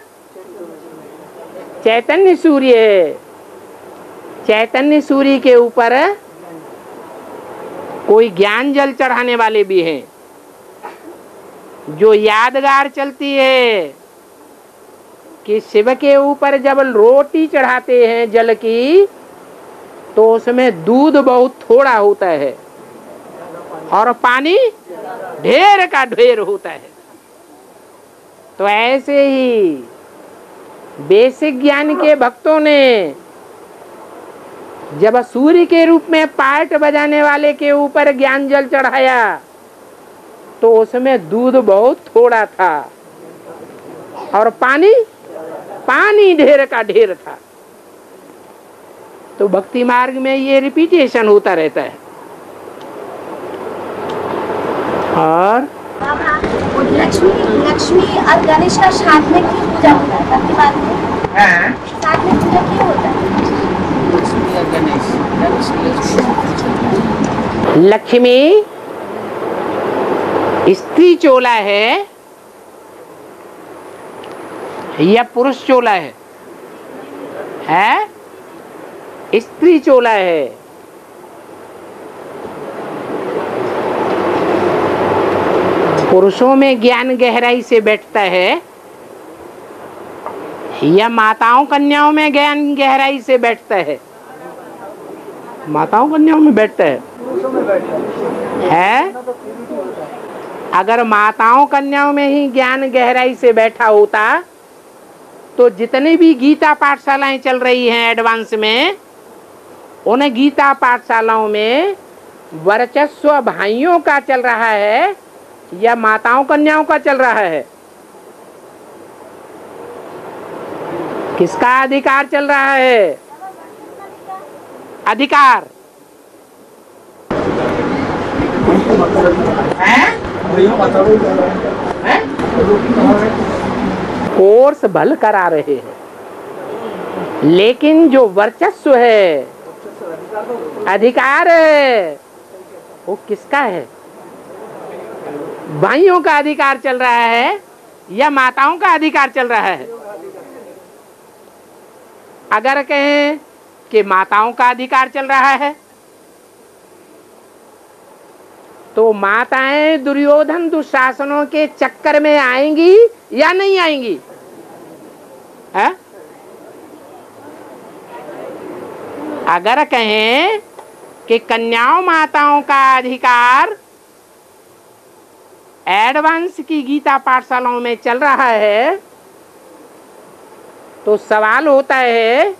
चैतन्य सूर्य है। चैतन्य सूर्य के ऊपर कोई ज्ञान जल चढ़ाने वाले भी हैं। जो यादगार चलती है कि शिव के ऊपर जब रोटी चढ़ाते हैं जल की, तो उसमें दूध बहुत थोड़ा होता है और पानी ढेर का ढेर होता है। तो ऐसे ही बेसिक ज्ञान के भक्तों ने जब सूर्य के रूप में पार्ट बजाने वाले के ऊपर ज्ञान जल चढ़ाया तो उसमें दूध बहुत थोड़ा था और पानी ढेर का ढेर था। तो भक्ति मार्ग में ये रिपीटेशन होता रहता है। और लक्ष्मी और गणेश का साथ में क्यों पूजा होता है? भक्ति मार्ग में साथ में पूजा क्यों होता है? लक्ष्मी स्त्री चोला है या पुरुष चोला है? स्त्री चोला है। पुरुषों में ज्ञान गहराई से बैठता है या माताओं कन्याओं में ज्ञान गहराई से बैठता है? माताओं कन्याओं में बैठता है? अगर माताओं कन्याओं में ही ज्ञान गहराई से बैठा होता तो जितनी भी गीता पाठशालाएं चल रही हैं एडवांस में, उन गीता पाठशालाओं में वर्चस्व भाइयों का चल रहा है या माताओं कन्याओं का चल रहा है? किसका अधिकार चल रहा है? अधिकार कोर्स भल करा रहे हैं, लेकिन जो वर्चस्व है, अधिकार है, वो किसका है? भाइयों का अधिकार चल रहा है या माताओं का अधिकार चल रहा है? अगर कहें कि माताओं का अधिकार चल रहा है, तो माताएं दुर्योधन दुशासनों के चक्कर में आएंगी या नहीं आएंगी? है? अगर कहें कि कन्याओं माताओं का अधिकार एडवांस की गीता पाठशालाओं में चल रहा है, तो सवाल होता है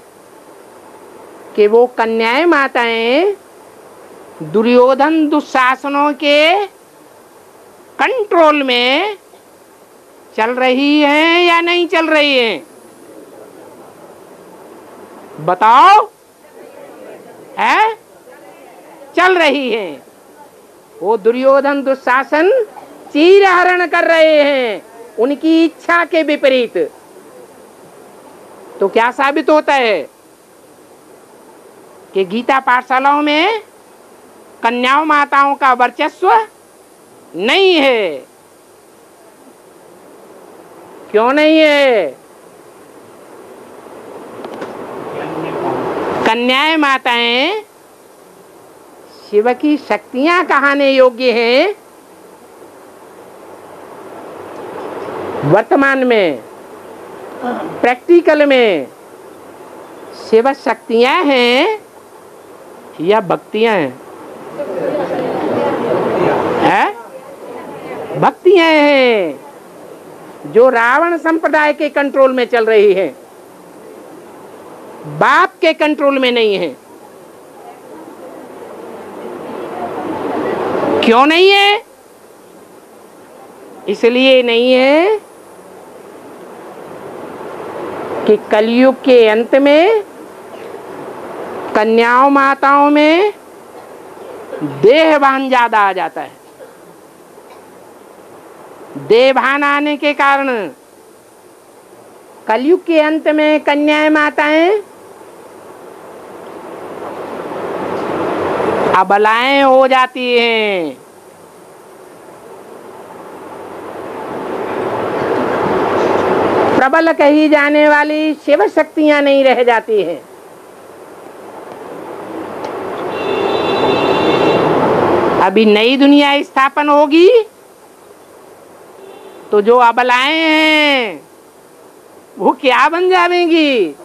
कि वो कन्याएं माताएं दुर्योधन दुशासनों के कंट्रोल में चल रही हैं या नहीं चल रही हैं? बताओ। है? चल रही हैं। वो दुर्योधन दुशासन चीरहरण कर रहे हैं उनकी इच्छा के विपरीत। तो क्या साबित होता है कि गीता पाठशालाओं में कन्याओं माताओं का वर्चस्व नहीं है। क्यों नहीं है? कन्याएं माताएं शिव की शक्तियां कहने योग्य हैं। वर्तमान में प्रैक्टिकल में शिव शक्तियां हैं या भक्तियां हैं? भक्तियां हैं जो रावण संप्रदाय के कंट्रोल में चल रही हैं, बाप के कंट्रोल में नहीं है। क्यों नहीं है? इसलिए नहीं है कि कलयुग के अंत में कन्याओं माताओं में देहभान ज्यादा आ जाता है। देहभान आने के कारण कलयुग के अंत में कन्याएं माताएं अबलाएं हो जाती हैं। प्रबल कही जाने वाली शिव शक्तियां नहीं रह जाती हैं। अभी नई दुनिया स्थापन होगी तो जो अबलाएं हैं वो क्या बन जावेंगी?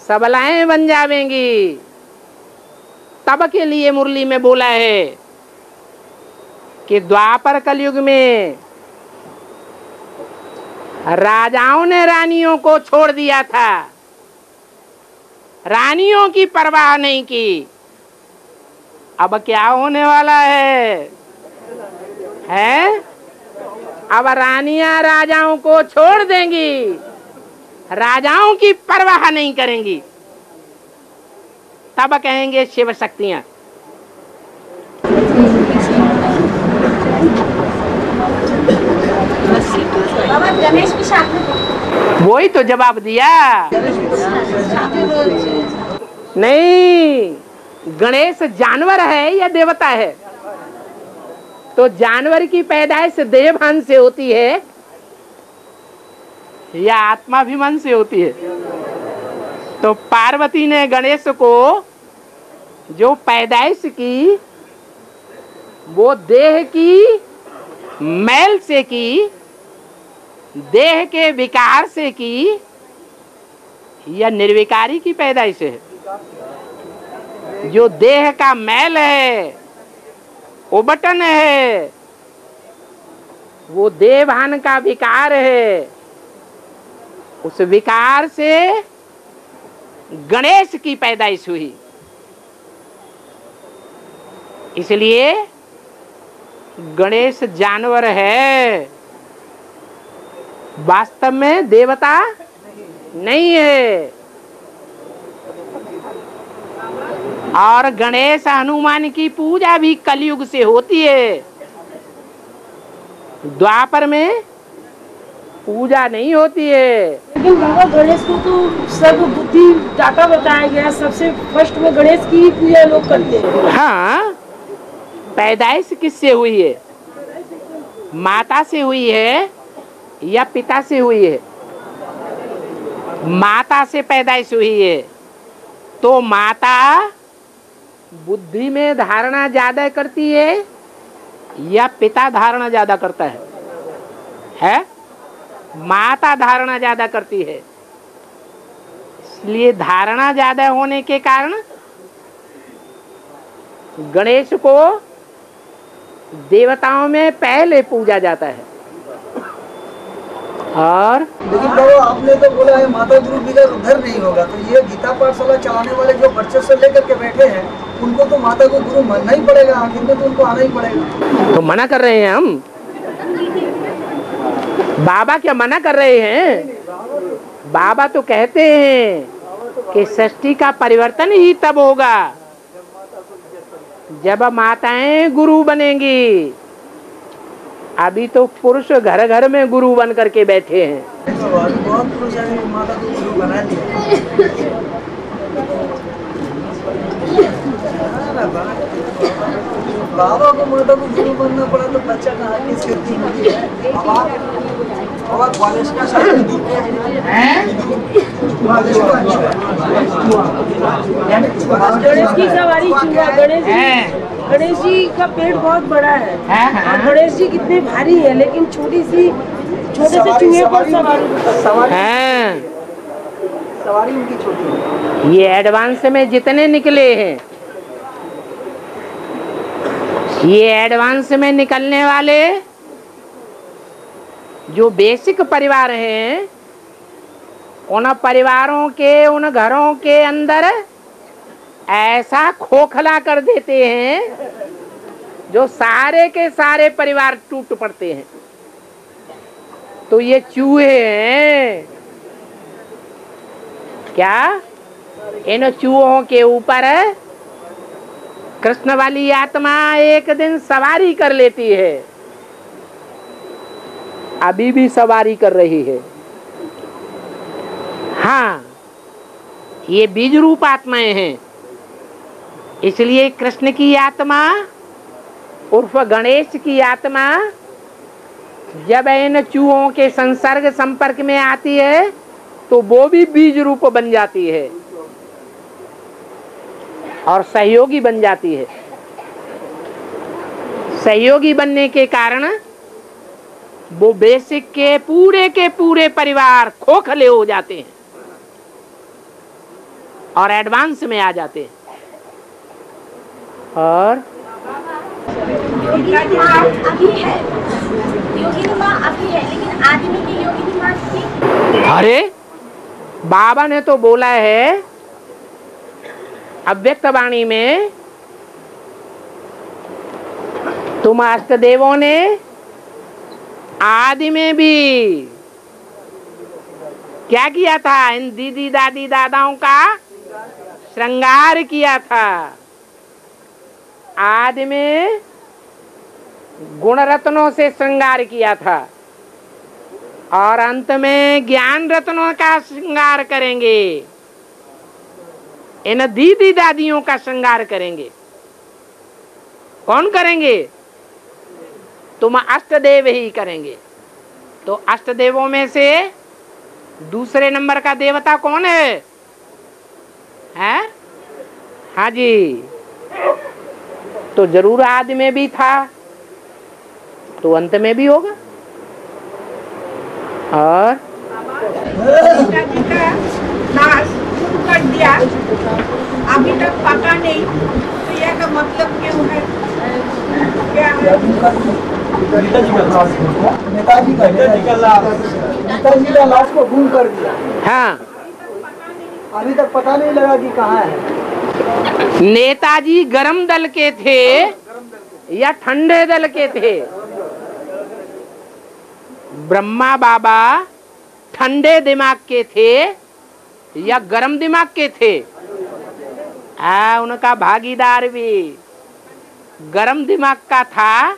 सबलाएं बन जावेंगी। तब के लिए मुरली में बोला है कि द्वापर कलयुग में राजाओं ने रानियों को छोड़ दिया था, रानियों की परवाह नहीं की। अब क्या होने वाला है? अब रानियां राजाओं को छोड़ देंगी, राजाओं की परवाह नहीं करेंगी। तब कहेंगे शिव शक्तियां। गणेश की साथ में वही तो जवाब दिया। नहीं, गणेश जानवर है या देवता है? तो जानवर की पैदाइश देहभान से होती है या आत्माभिमान से होती है? तो पार्वती ने गणेश को जो पैदाइश की वो देह की मैल से की, देह के विकार से की या निर्विकारी की पैदाइश है? जो देह का मैल है, उबटन है, वो देहभान का विकार है। उस विकार से गणेश की पैदाइश हुई। इसलिए गणेश जानवर है, वास्तव में देवता नहीं है। और गणेश हनुमान की पूजा भी कलयुग से होती है, द्वापर में पूजा नहीं होती है। लेकिन बाबा गणेश को तो सर्व बुद्धि दाता बताया गया, सबसे फर्स्ट में गणेश की ही पूजा लोग करते हैं। हाँ, पैदाइश किससे हुई है? माता से हुई है या पिता से हुई है? माता से पैदाइश हुई है, तो माता बुद्धि में धारणा ज्यादा करती है या पिता धारणा ज्यादा करता है? है? माता धारणा ज्यादा करती है। इसलिए धारणा ज्यादा होने के कारण गणेश को देवताओं में पहले पूजा जाता है। और लेकिन बाबा आपने तो बोला है माता गुरु बिगर उद्धर नहीं होगा, तो ये गीता पाठशाला चलाने वाले जो बच्चे से लेकर के बैठे हैं, उनको तो माता को गुरु मानना ही पड़ेगा, आखिर में तो उनको आना ही पड़ेगा। तो मना कर रहे हैं हम? बाबा क्या मना कर रहे हैं? बाबा तो कहते हैं कि सृष्टि का परिवर्तन ही तब होगा जब माताएं गुरु बनेंगी। अभी तो पुरुष घर घर में गुरु बन करके बैठे हैं। बहुत पुरुष माता को गुरु बना दिया। बाबा को माता को गुरु बनना पड़ा तो बच्चा कहाँ की स्थिति होती है? बाबा कॉलेज का गणेश की सवारी चूहा, गणेश जी का पेट बहुत बड़ा है और गणेश जी कितने भारी है, लेकिन छोटे से चूहे पर सवारी उनकी छोटी है। ये एडवांस में जितने निकले हैं, ये एडवांस में निकलने वाले जो बेसिक परिवार हैं, उन परिवारों के, उन घरों के अंदर ऐसा खोखला कर देते हैं जो सारे के सारे परिवार टूट पड़ते हैं। तो ये चूहे हैं क्या? इन चूहों के ऊपर कृष्ण वाली आत्मा एक दिन सवारी कर लेती है, अभी भी सवारी कर रही है। हाँ, ये बीज रूप आत्माएं हैं। इसलिए कृष्ण की आत्मा उर्फ गणेश की आत्मा जब इन चूहों के संसर्ग संपर्क में आती है तो वो भी बीज रूप बन जाती है और सहयोगी बन जाती है। सहयोगी बनने के कारण वो बेसिक के पूरे परिवार खोखले हो जाते हैं और एडवांस में आ जाते हैं। और योगिनी माँ अभी है, योगिनी माँ अभी है, लेकिन आदमी की योगिनी माँ थी। अरे बाबा ने तो बोला है अव्यक्त वाणी में, तुम अष्टदेवों ने आदि में भी क्या किया था? इन दीदी दादी दादाओं का श्रृंगार किया था। आदि में गुण रत्नों से श्रृंगार किया था और अंत में ज्ञान रत्नों का श्रृंगार करेंगे। इन दीदी दादियों का श्रृंगार करेंगे। कौन करेंगे? तुम अष्टदेव ही करेंगे। तो अष्टदेवों में से दूसरे नंबर का देवता कौन है? हैं? हाँ जी, तो जरूर आदि में भी था तो अंत में भी होगा। और कर दिया, अभी तक पता नहीं, तो यह का मतलब क्यों है? क्या है? नेताजी का लाश को गुम कर दिया। हाँ, अभी तक पता नहीं लगा कि कहाँ है। नेताजी गरम दल के थे या ठंडे दल के थे? ब्रह्मा बाबा ठंडे दिमाग के थे या गर्म दिमाग के थे? उनका भागीदार भी गर्म दिमाग का था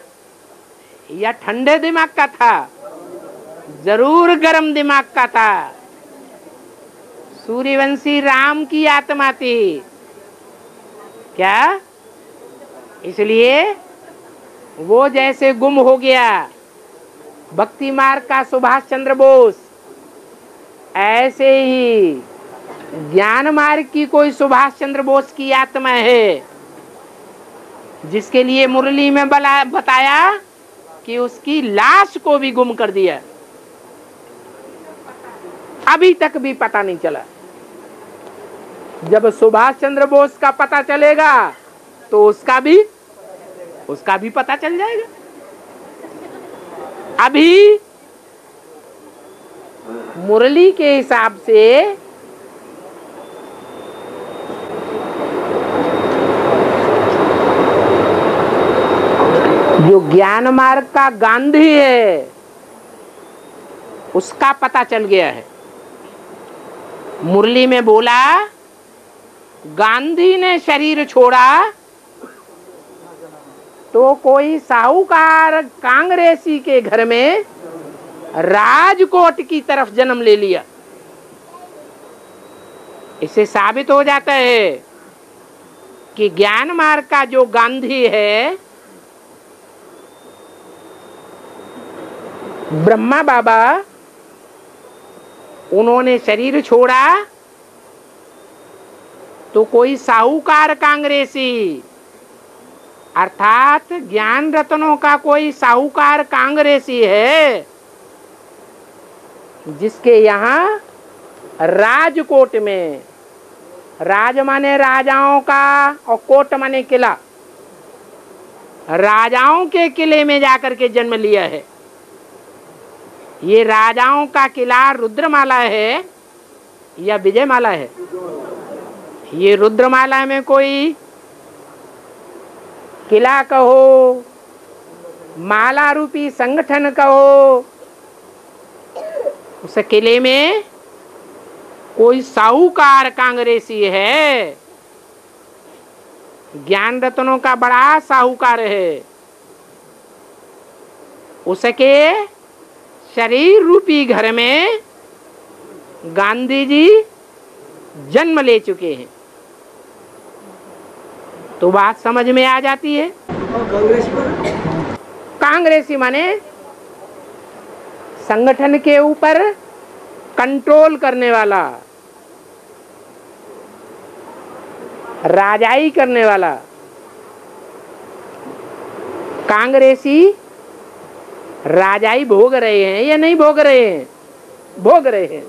या ठंडे दिमाग का था? जरूर गर्म दिमाग का था। सूर्यवंशी राम की आत्मा थी क्या? इसलिए वो जैसे गुम हो गया भक्ति मार्ग का सुभाष चंद्र बोस, ऐसे ही ज्ञान मार्ग की कोई सुभाष चंद्र बोस की आत्मा है, जिसके लिए मुरली में बताया कि उसकी लाश को भी गुम कर दिया। अभी तक भी पता नहीं चला। जब सुभाष चंद्र बोस का पता चलेगा तो उसका भी पता चल जाएगा। अभी मुरली के हिसाब से जो ज्ञान मार्ग का गांधी है उसका पता चल गया है। मुरली में बोला गांधी ने शरीर छोड़ा तो कोई साहूकार कांग्रेसी के घर में राजकोट की तरफ जन्म ले लिया। इससे साबित हो जाता है कि ज्ञान मार्ग का जो गांधी है ब्रह्मा बाबा, उन्होंने शरीर छोड़ा तो कोई साहूकार कांग्रेसी अर्थात ज्ञान रत्नों का कोई साहूकार कांग्रेसी है जिसके यहाँ राजकोट में, राज माने राजाओं का और कोट माने किला, राजाओं के किले में जाकर के जन्म लिया है। ये राजाओं का किला रुद्रमाला है या विजयमाला है? ये रुद्रमाला में कोई किला कहो, माला रूपी संगठन कहो, उस किले में कोई साहूकार कांग्रेसी है, ज्ञान रत्नों का बड़ा साहूकार है, उसके शरीर रूपी घर में गांधी जी जन्म ले चुके हैं। तो बात समझ में आ जाती है। कांग्रेसी माने संगठन के ऊपर कंट्रोल करने वाला, राजाई करने वाला। कांग्रेसी राजाई भोग रहे हैं या नहीं भोग रहे हैं? भोग रहे हैं।